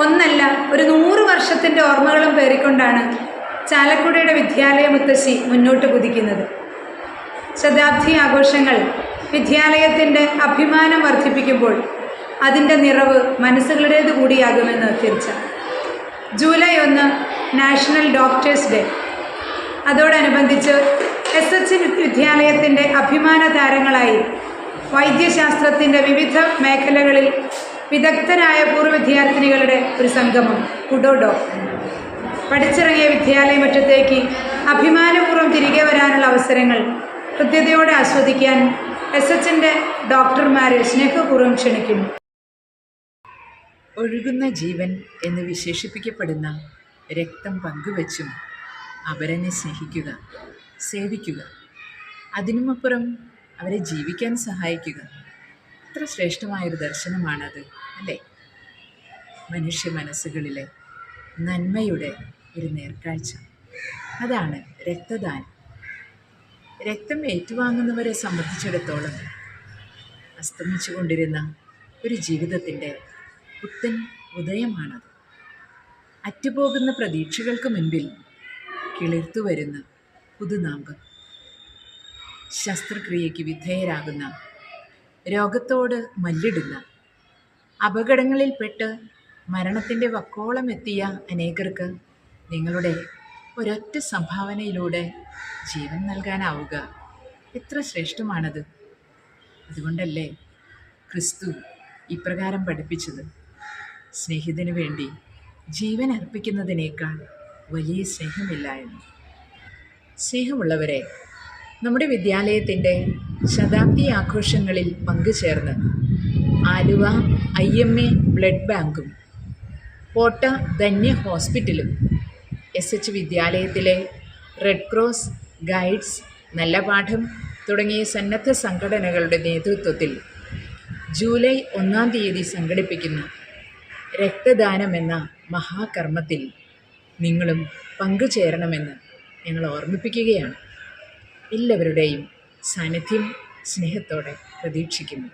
ഒന്നല്ല, ഒരു 100 വർഷത്തിൻ്റെ ഓർമ്മകളും പേറിക്കൊണ്ടാണ് ചാലക്കുടിയുടെ വിദ്യാലയ മുത്തശ്ശി മുന്നോട്ട് കുതിക്കുന്നത്. ശതാബ്ദി ആഘോഷങ്ങൾ വിദ്യാലയത്തിൻ്റെ അഭിമാനം വർദ്ധിപ്പിക്കുമ്പോൾ അതിൻ്റെ നിറവ് മനസ്സുകളുടേത് കൂടിയാകുമെന്ന് തീർച്ച. July 1 national doctors day. അതോടനുബന്ധിച്ച് SH വിദ്യാലയത്തിൻ്റെ അഭിമാന താരങ്ങളായി വൈദ്യശാസ്ത്രത്തിൻ്റെ വിവിധ മേഖലകളിൽ വിദഗ്ധരായ പൂർവ്വ വിദ്യാർത്ഥിനികളുടെ ഒരു സംഗമം കുഡോഡോ. പഠിച്ചിറങ്ങിയ വിദ്യാലയമുറ്റത്തേക്ക് അഭിമാനപൂർവ്വം തിരികെ വരാനുള്ള അവസരങ്ങൾ ഹൃദ്യതയോടെ ആസ്വദിക്കാൻ SHൻ്റെ ഡോക്ടർമാരെ സ്നേഹപൂർവ്വം ക്ഷണിക്കുന്നു. ഒഴുകുന്ന ജീവൻ എന്ന് വിശേഷിപ്പിക്കപ്പെടുന്ന രക്തം പങ്കുവച്ചും അവരനെ സ്നേഹിക്കുക, സേവിക്കുക, അതിനുമപ്പുറം അവരെ ജീവിക്കാൻ സഹായിക്കുക. എത്ര ശ്രേഷ്ഠമായൊരു ദർശനമാണത്, അല്ലേ? മനുഷ്യ മനസ്സുകളിലെ നന്മയുടെ ഒരു നേർക്കാഴ്ച. അതാണ് രക്തദാനം. രക്തം ഏറ്റുവാങ്ങുന്നവരെ സംബന്ധിച്ചിടത്തോളം അസ്തമിച്ചു കൊണ്ടിരുന്ന ഒരു ജീവിതത്തിൻ്റെ പുത്തൻ ഉദയമാണത്. അറ്റുപോകുന്ന പ്രതീക്ഷകൾക്ക് മുൻപിൽ കിളിർത്തു വരുന്ന പുതുനാമ്പ്. ശസ്ത്രക്രിയയ്ക്ക് വിധേയരാകുന്ന, രോഗത്തോട് മല്ലിടുന്ന, അപകടങ്ങളിൽപ്പെട്ട് മരണത്തിൻ്റെ വക്കോളം എത്തിയ അനേകർക്ക് നിങ്ങളുടെ ഒരൊറ്റ സംഭാവനയിലൂടെ ജീവൻ നൽകാനാവുക എത്ര ശ്രേഷ്ഠമാണത്. അതുകൊണ്ടല്ലേ ക്രിസ്തു ഇപ്രകാരം പഠിപ്പിച്ചത്, സ്നേഹിതനു വേണ്ടി ജീവൻ അർപ്പിക്കുന്നതിനേക്കാൾ വലിയ സ്നേഹമില്ല എന്ന്. സ്നേഹമുള്ളവരെ, നമ്മുടെ വിദ്യാലയത്തിൻ്റെ ശതാബ്ദി ആഘോഷങ്ങളിൽ പങ്കുചേർന്ന് ആലുവ IMA ബ്ലഡ് ബാങ്കും കോട്ട ധന്യ ഹോസ്പിറ്റലും SH വിദ്യാലയത്തിലെ റെഡ് ക്രോസ്, ഗൈഡ്സ്, നല്ല പാഠം തുടങ്ങിയ സന്നദ്ധ സംഘടനകളുടെ നേതൃത്വത്തിൽ ജൂലൈ 1 തീയതി സംഘടിപ്പിക്കുന്ന രക്തദാനമെന്ന മഹാകർമ്മത്തിൽ നിങ്ങളും പങ്കുചേരണമെന്ന് ഞങ്ങൾ ഓർമ്മിപ്പിക്കുകയാണ്. എല്ലാവരുടെയും സാന്നിധ്യം സ്നേഹത്തോടെ പ്രതീക്ഷിക്കുന്നു.